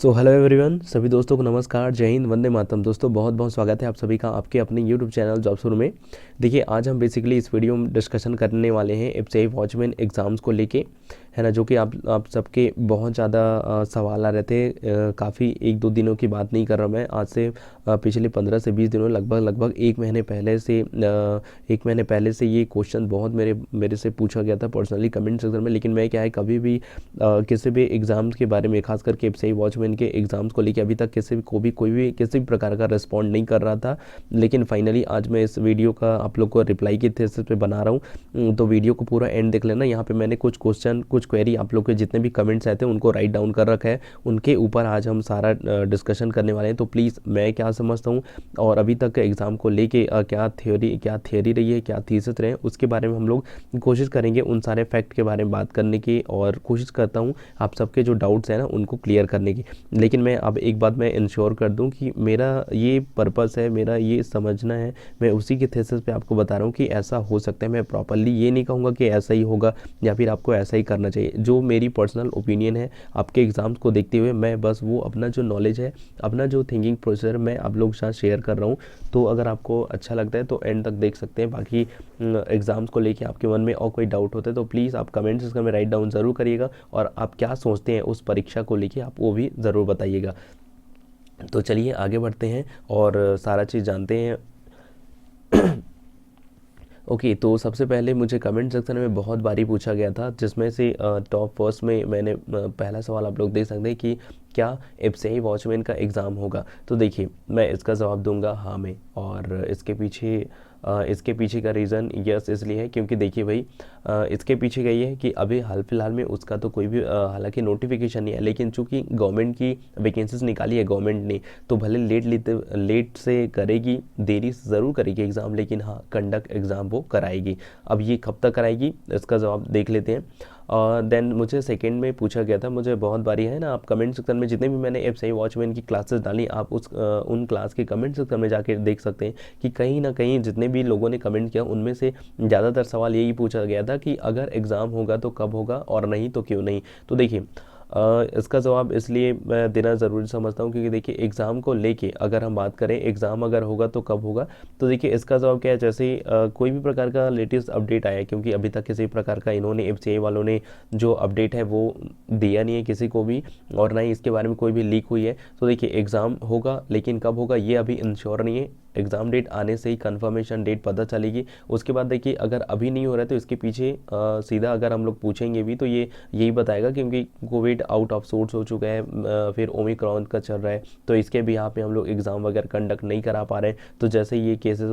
So hello everyone, सभी दोस्तों को नमस्कार, जय हिंद, वंदे मातरम। दोस्तों बहुत बहुत स्वागत है आप सभी का आपके अपने यूट्यूब चैनल जॉब शुरू में। देखिए आज हम बेसिकली इस वीडियो में डिस्कशन करने वाले हैं एफसीआई वॉचमैन एग्ज़ाम्स को लेके, है ना, जो कि आप सबके बहुत ज़्यादा सवाल आ रहे थे। काफ़ी एक दो दिनों की बात नहीं कर रहा मैं, आज से पिछले 15 से 20 दिनों लगभग एक महीने पहले से ये क्वेश्चन बहुत मेरे से पूछा गया था पर्सनली कमेंट सेक्शन में। लेकिन मैं क्या है, कभी भी किसी भी एग्ज़ाम्स के बारे में, खास करके एफसीआई वॉचमैन के एग्ज़ाम्स को लेके अभी तक किसी भी प्रकार का रिस्पॉन्ड नहीं कर रहा था। लेकिन फाइनली आज मैं इस वीडियो का आप लोग को रिप्लाई की थेसिस पे बना रहा हूँ, तो वीडियो को पूरा एंड देख लेना। यहाँ पे मैंने कुछ क्वेश्चन, कुछ क्वेरी, आप लोग के जितने भी कमेंट्स आए थे उनको राइट डाउन कर रखा है, उनके ऊपर आज हम सारा डिस्कशन करने वाले हैं। तो प्लीज़ मैं क्या समझता हूँ और अभी तक एग्ज़ाम को लेके क्या थियोरी रही है, क्या थीसिस रहे, उसके बारे में हम लोग कोशिश करेंगे उन सारे फैक्ट के बारे में बात करने की, और कोशिश करता हूँ आप सबके जो डाउट्स हैं ना उनको क्लियर करने की। लेकिन मैं अब एक बात मैं इंश्योर कर दूं कि मेरा ये पर्पस है, मेरा ये समझना है, मैं उसी के थेसिस पे आपको बता रहा हूँ कि ऐसा हो सकता है। मैं प्रॉपरली ये नहीं कहूँगा कि ऐसा ही होगा या फिर आपको ऐसा ही करना चाहिए। जो मेरी पर्सनल ओपिनियन है आपके एग्ज़ाम्स को देखते हुए, मैं बस वो अपना जो नॉलेज है, अपना जो थिंकिंग प्रोसेस है, मैं आप लोग के साथ शेयर कर रहा हूँ। तो अगर आपको अच्छा लगता है तो एंड तक देख सकते हैं। बाकी एग्ज़ाम्स को लेके आपके मन में और कोई डाउट होता है तो प्लीज़ आप कमेंट सेक्शन में राइट डाउन ज़रूर करिएगा, और आप क्या सोचते हैं उस परीक्षा को लेके आप वो भी ज़रूर बताइएगा। तो चलिए आगे बढ़ते हैं और सारा चीज़ जानते हैं। ओके, तो सबसे पहले मुझे कमेंट सेक्शन में बहुत बारी पूछा गया था, जिसमें से टॉप फर्स्ट में मैंने पहला सवाल आप लोग देख सकते हैं कि क्या एफसीआई वॉचमैन का एग्ज़ाम होगा। तो देखिए मैं इसका जवाब दूंगा हाँ में, और इसके पीछे का रीज़न यस इसलिए है क्योंकि देखिए भाई, इसके पीछे का ये है कि अभी हाल फिलहाल में उसका तो कोई भी हालांकि नोटिफिकेशन नहीं है, लेकिन चूंकि गवर्नमेंट की वैकेंसीज निकाली है गवर्नमेंट ने, तो भले लेट से करेगी, देरी से ज़रूर करेगी एग्ज़ाम, लेकिन हाँ कंडक्ट एग्ज़ाम वो कराएगी। अब ये कब तक कराएगी इसका जवाब देख लेते हैं। और देन मुझे सेकंड में पूछा गया था, मुझे बहुत बारी है ना, आप कमेंट सेक्शन में जितने भी मैंने एफसीआई वॉचमैन की क्लासेस डाली, आप उन क्लास के कमेंट सेक्शन में जाके देख सकते हैं कि कहीं ना कहीं जितने भी लोगों ने कमेंट किया उनमें से ज़्यादातर सवाल यही पूछा गया था कि अगर एग्ज़ाम होगा तो कब होगा, और नहीं तो क्यों नहीं। तो देखिए इसका जवाब इसलिए मैं देना ज़रूरी समझता हूँ क्योंकि देखिए एग्ज़ाम को लेके अगर हम बात करें, एग्ज़ाम अगर होगा तो कब होगा, तो देखिए इसका जवाब क्या है, जैसे ही कोई भी प्रकार का लेटेस्ट अपडेट आया, क्योंकि अभी तक किसी प्रकार का इन्होंने एफसीआई वालों ने जो अपडेट है वो दिया नहीं है किसी को भी, और ना ही इसके बारे में कोई भी लीक हुई है। तो देखिए एग्ज़ाम होगा, लेकिन कब होगा ये अभी इंश्योर नहीं है। एग्ज़ाम डेट आने से ही कंफर्मेशन डेट पता चलेगी। उसके बाद देखिए अगर अभी नहीं हो रहा है तो इसके पीछे सीधा अगर हम लोग पूछेंगे भी तो ये यही बताएगा, क्योंकि कोविड आउट ऑफ सोर्स हो चुका है, फिर ओमिक्रॉन का चल रहा है, तो इसके भी यहाँ पे हम लोग एग्ज़ाम वगैरह कंडक्ट नहीं करा पा रहे हैं। तो जैसे ये केसेस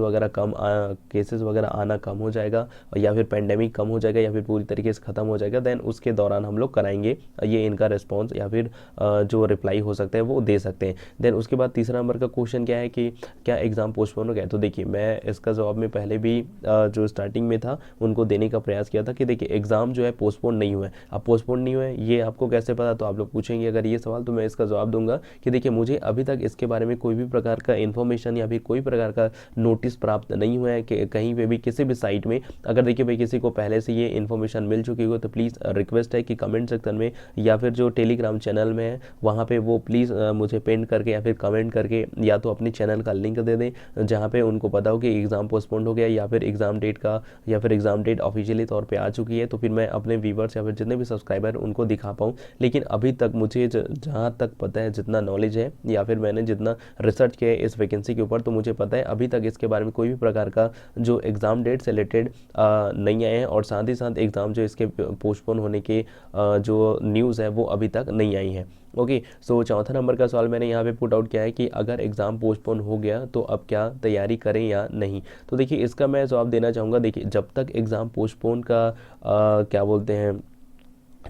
वगैरह आना कम हो जाएगा, या फिर पेंडेमिक कम हो जाएगा, या फिर पूरी तरीके से ख़त्म हो जाएगा, देन उसके दौरान हम लोग कराएंगे। ये इनका रिस्पॉन्स या फिर जो रिप्लाई हो सकता है वो दे सकते हैं। देन उसके बाद तीसरा नंबर का क्वेश्चन क्या है कि क्या एग्ज़ाम पोस्टपोन हो गया। तो देखिए मैं इसका जवाब में पहले भी जो स्टार्टिंग में था उनको देने का प्रयास किया था कि देखिए एग्ज़ाम जो है पोस्टपोन नहीं हुआ है। अब पोस्टपोन नहीं हुआ है ये आपको कैसे पता, तो आप लोग पूछेंगे अगर ये सवाल, तो मैं इसका जवाब दूंगा कि देखिए मुझे अभी तक इसके बारे में कोई भी प्रकार का इन्फॉर्मेशन या फिर कोई प्रकार का नोटिस प्राप्त नहीं हुआ है कि कहीं पे भी किसी भी साइट में। अगर देखिए भाई किसी को पहले से ये इन्फॉर्मेशन मिल चुकी हो तो प्लीज़ रिक्वेस्ट है कि कमेंट सेक्शन में या फिर जो टेलीग्राम चैनल में है वहाँ पे वो प्लीज़ मुझे पेंट करके या फिर कमेंट करके या तो अपने चैनल का लिंक दे दें, जहाँ पे उनको पता हो कि एग्ज़ाम पोस्टपोन्ड हो गया या फिर एग्ज़ाम डेट ऑफिशियली तौर पे आ चुकी है, तो फिर मैं अपने व्यूवर्स या फिर जितने भी सब्सक्राइबर उनको दिखा पाऊँ। लेकिन अभी तक मुझे जहाँ तक पता है, जितना नॉलेज है या फिर मैंने जितना रिसर्च किया है इस वैकेंसी के ऊपर, तो मुझे पता है अभी तक इसके बारे में कोई भी प्रकार का जो एग्ज़ाम डेट से रिलेटेड नहीं आए हैं, और साथ ही साथ एग्ज़ाम जो इसके पोस्टपोन होने के जो न्यूज़ है वो अभी तक नहीं आई है। ओके, सो चौथा नंबर का सवाल मैंने यहाँ पे पुट आउट किया है कि अगर एग्ज़ाम पोस्टपोन हो गया तो अब क्या तैयारी करें या नहीं। तो देखिए इसका मैं जवाब देना चाहूँगा, देखिए जब तक एग्ज़ाम पोस्टपोन का क्या बोलते हैं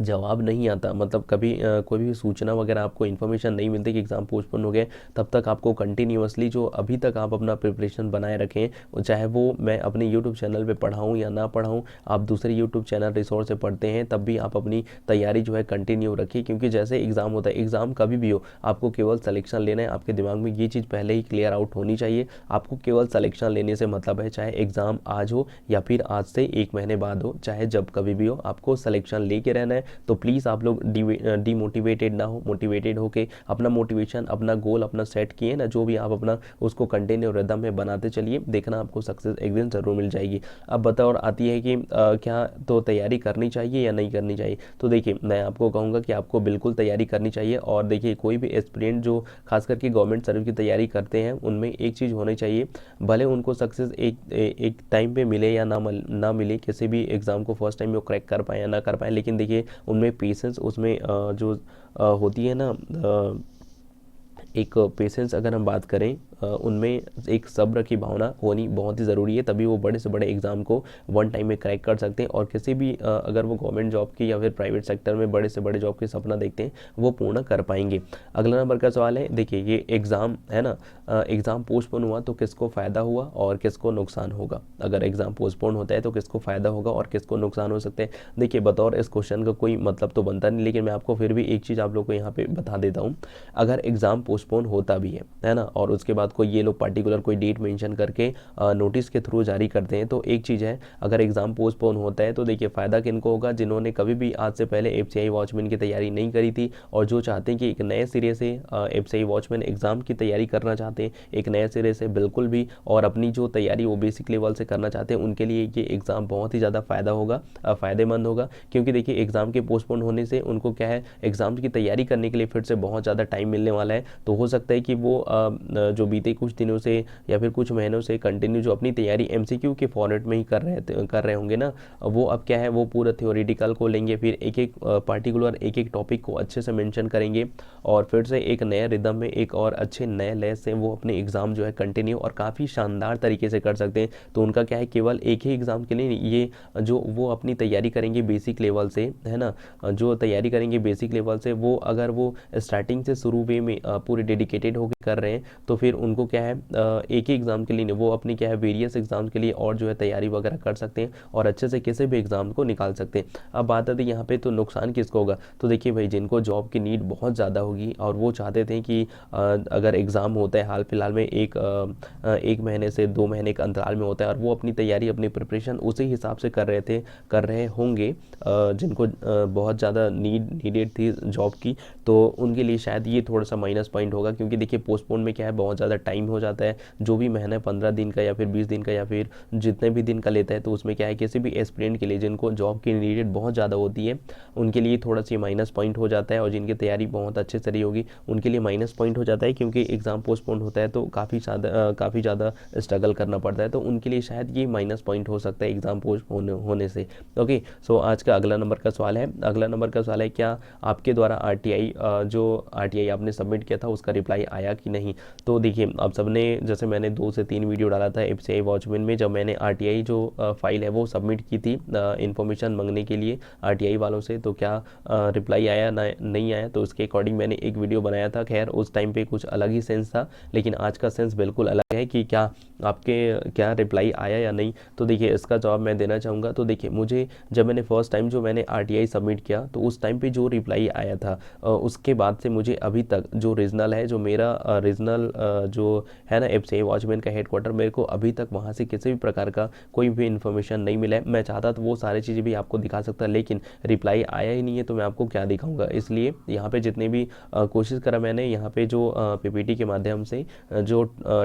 जवाब नहीं आता, मतलब कभी कोई भी सूचना वगैरह आपको इन्फॉर्मेशन नहीं मिलती कि एग्ज़ाम पोस्टपोन हो गए, तब तक आपको कंटिन्यूअसली जो अभी तक आप अपना प्रिपरेशन बनाए रखें, चाहे वो मैं अपने यूट्यूब चैनल पे पढ़ाऊँ या ना पढ़ाऊँ, आप दूसरे यूट्यूब चैनल रिसोर्स से पढ़ते हैं तब भी आप अपनी तैयारी जो है कंटिन्यू रखिए। क्योंकि जैसे एग्ज़ाम होता है, एग्ज़ाम कभी भी हो, आपको केवल सलेक्शन लेना है। आपके दिमाग में ये चीज़ पहले ही क्लियर आउट होनी चाहिए। आपको केवल सलेक्शन लेने से मतलब है, चाहे एग्ज़ाम आज हो या फिर आज से 1 महीने बाद हो, चाहे जब कभी भी हो, आपको सलेक्शन लेके रहना है। है, तो प्लीज़ आप लोग डीमोटिवेटेड ना हो, मोटिवेटेड होके अपना मोटिवेशन, अपना गोल अपना सेट किए ना, जो भी आप अपना उसको कंटिन्यू रिदम में बनाते चलिए, देखना आपको सक्सेस एक दिन ज़रूर मिल जाएगी। अब बताओ और आती है कि क्या तो तैयारी करनी चाहिए या नहीं करनी चाहिए। तो देखिए मैं आपको कहूँगा कि आपको बिल्कुल तैयारी करनी चाहिए। और देखिए कोई भी एस्पिरेंट जो खास करके गवर्नमेंट सर्विस की तैयारी करते हैं, उनमें एक चीज़ होनी चाहिए, भले उनको सक्सेस एक टाइम पे मिले या ना मिले, किसी भी एग्ज़ाम को फर्स्ट टाइम में वो क्रैक कर पाए या ना कर पाए, लेकिन देखिए उनमें पेशेंस, उसमें जो होती है ना, एक पेशेंस अगर हम बात करें, उनमें एक सब्र की भावना होनी बहुत ही ज़रूरी है, तभी वो बड़े से बड़े एग्ज़ाम को वन टाइम में क्रैक कर सकते हैं। और किसी भी अगर वो गवर्नमेंट जॉब की या फिर प्राइवेट सेक्टर में बड़े से बड़े जॉब के सपना देखते हैं, वो पूर्ण कर पाएंगे। अगला नंबर का सवाल है, देखिए ये एग्ज़ाम है ना, एग्ज़ाम पोस्टपोन हुआ तो किसको फ़ायदा हुआ और किसको नुकसान होगा। अगर एग्ज़ाम पोस्टपोन होता है तो किसको फ़ायदा होगा और किसको नुकसान हो सकता है। देखिए बतौर इस क्वेश्चन का कोई मतलब तो बनता नहीं, लेकिन मैं आपको फिर भी एक चीज़ आप लोग को यहाँ पे बता देता हूँ। अगर एग्ज़ाम पोस्टपोन होता भी है ना, और उसके बाद कोई ये लोग पर्टिकुलर कोई डेट मेंशन करके नोटिस के थ्रू जारी करते हैं, तो एक चीज़ है, अगर एग्ज़ाम पोस्टपोन होता है तो देखिए फ़ायदा किनको होगा, जिन्होंने कभी भी आज से पहले एफसीआई वॉचमैन की तैयारी नहीं करी थी और जो चाहते हैं कि एक नए सिरे से एफसीआई वॉचमैन एग्ज़ाम की तैयारी करना चाहते हैं, एक नए सिरे से बिल्कुल भी, और अपनी जो तैयारी वो बेसिक लेवल से करना चाहते हैं, उनके लिए ये एग्ज़ाम बहुत ही ज़्यादा फ़ायदेमंद होगा। क्योंकि देखिए एग्ज़ाम के पोस्टपोन होने से उनको क्या है, एग्ज़ाम की तैयारी करने के लिए फिर से बहुत ज़्यादा टाइम मिलने वाला है। तो हो सकता है कि वो जो बीते कुछ दिनों से या फिर कुछ महीनों से कंटिन्यू जो अपनी तैयारी एमसीक्यू के फॉर्मेट में ही कर रहे होंगे ना, वो अब क्या है, वो पूरा थ्योरेटिकल को लेंगे, फिर एक एक पार्टिकुलर एक एक टॉपिक को अच्छे से मेंशन करेंगे और फिर से एक नए रिदम में, एक और अच्छे नए लय से वो अपने एग्ज़ाम जो है कंटिन्यू और काफ़ी शानदार तरीके से कर सकते हैं। तो उनका क्या है, केवल एक ही एग्ज़ाम के लिए ये जो वो अपनी तैयारी करेंगे बेसिक लेवल से, है ना, जो तैयारी करेंगे बेसिक लेवल से, वो अगर वो स्टार्टिंग से शुरू वे में पूरे डेडिकेटेड होकर कर रहे हैं, तो फिर उनको क्या है, एक ही एग्ज़ाम के लिए नहीं, वो अपनी क्या है वेरियस एग्ज़ाम के लिए और जो है तैयारी वगैरह कर सकते हैं और अच्छे से किसी भी एग्ज़ाम को निकाल सकते हैं। अब बात आती है यहाँ पे, तो नुकसान किसको होगा। तो देखिए भाई, जिनको जॉब की नीड बहुत ज़्यादा होगी और वो चाहते थे कि अगर एग्ज़ाम होता है हाल फिलहाल में एक महीने से 2 महीने के अंतराल में होता है और वो अपनी तैयारी अपनी प्रिपरेशन उसी हिसाब से कर रहे होंगे, जिनको बहुत ज़्यादा नीडेड थी जॉब की, तो उनके लिए शायद ये थोड़ा सा माइनस पॉइंट होगा। क्योंकि देखिए पोस्टपोन में क्या है, बहुत ज़्यादा टाइम हो जाता है, जो भी महीना 15 दिन का या फिर 20 दिन का या फिर जितने भी दिन का लेता है, तो उसमें क्या है, किसी भी एस्पिरेंट के लिए जिनको जॉब की नीडेड बहुत ज़्यादा होती है, उनके लिए थोड़ा सा माइनस पॉइंट हो जाता है। और जिनकी तैयारी बहुत अच्छे से रही होगी उनके लिए माइनस पॉइंट हो जाता है, क्योंकि एग्ज़ाम पोस्टपोन होता है तो काफ़ी ज़्यादा स्ट्रगल करना पड़ता है, तो उनके लिए शायद ये माइनस पॉइंट हो सकता है एग्ज़ाम पोस्टपोन होने से। ओके, सो आज का अगला नंबर का सवाल है, क्या आपके द्वारा जो आरटीआई आपने सबमिट किया था उसका रिप्लाई आया कि नहीं। तो देखिए आप सबने, जैसे मैंने 2 से 3 वीडियो डाला था एफसीआई वॉचमैन में, जब मैंने आरटीआई जो फाइल है वो सबमिट की थी इन्फॉर्मेशन मांगने के लिए आरटीआई वालों से, तो क्या रिप्लाई आया ना नहीं आया, तो उसके अकॉर्डिंग मैंने एक वीडियो बनाया था। खैर उस टाइम पे कुछ अलग ही सेंस था, लेकिन आज का सेंस बिल्कुल अलग है कि क्या रिप्लाई आया या नहीं। तो देखिए इसका जवाब मैं देना चाहूँगा। तो देखिए मुझे, जब मैंने फर्स्ट टाइम जो मैंने आरटीआई सबमिट किया, तो उस टाइम पे जो रिप्लाई आया था, उसके बाद से मुझे अभी तक जो रीजनल है, जो मेरा रीजनल जो है ना एफसीआई वॉचमैन का हेडक्वार्टर, मेरे को अभी तक वहाँ से किसी भी प्रकार का कोई भी इन्फॉर्मेशन नहीं मिला है। मैं चाहता तो वो सारी चीज़ें भी आपको दिखा सकता, लेकिन रिप्लाई आया ही नहीं है, तो मैं आपको क्या दिखाऊंगा। इसलिए यहाँ पे जितने भी कोशिश करा मैंने, यहाँ पे जो पीपीटी के माध्यम से जो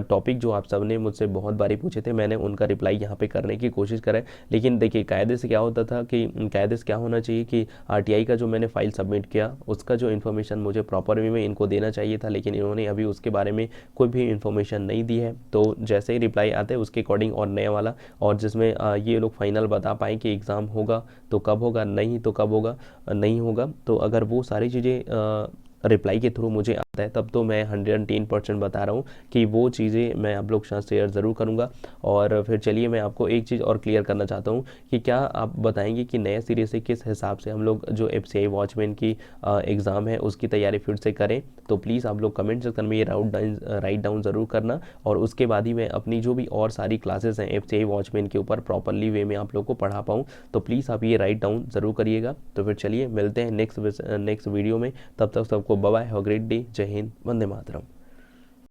टॉपिक जो आप सब ने मुझसे बहुत बारी पूछे थे, मैंने उनका रिप्लाई यहाँ पे करने की कोशिश करा है। लेकिन देखिए कायदे से क्या होता था कि कायदे से क्या होना चाहिए कि आरटीआई का जो मैंने फाइल सबमिट किया, उसका जो इन्फॉर्मेशन मुझे प्रॉपर वे में इनको देना चाहिए था, लेकिन इन्होंने अभी उसके बारे में कोई भी इन्फॉर्मेशन नहीं दी है। तो जैसे ही रिप्लाई आता है उसके अकॉर्डिंग और नया वाला, और जिसमें ये लोग फाइनल बता पाएँ कि एग्ज़ाम होगा तो कब होगा, नहीं तो कब होगा, नहीं होगा, तो अगर वो सारी चीज़ें रिप्लाई के थ्रू मुझे आता है, तब तो मैं 110% बता रहा हूँ कि वो चीज़ें मैं आप लोग के साथ शेयर ज़रूर करूँगा। और फिर चलिए मैं आपको एक चीज़ और क्लियर करना चाहता हूँ कि क्या आप बताएंगे कि नए सिरे से किस हिसाब से हम लोग जो एफसीआई वॉचमैन की एग्ज़ाम है उसकी तैयारी फिर से करें। तो प्लीज़ आप लोग कमेंट सेक्शन में ये राइट डाउन ज़रूर करना, और उसके बाद ही मैं अपनी जो भी और सारी क्लासेस हैं एफसीआई वॉचमैन के ऊपर प्रॉपरली वे में आप लोग को पढ़ा पाऊँ। तो प्लीज़ आप ये राइट डाउन ज़रूर करिएगा। तो फिर चलिए मिलते हैं नेक्स्ट वीडियो में, तब तक सबको bye bye, have a great day, जय हिंद, वंदे मातरम।